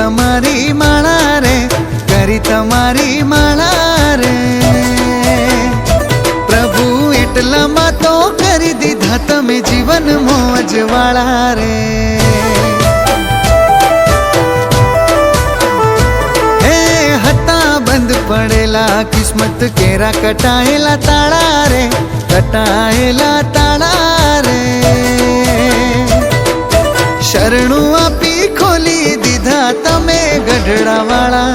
तमारी माळा रे, करी तमारी माळा रे। प्रभु एटला मा तो करी दीधा तमे जीवन मोजवाळा रे। बंद पड़ेला किस्मत केरा कटाएला ताड़ा रे, कटाएला ताड़ा रे। शरणु आपी खोली दीधा तमे गढ़ड़ा वाला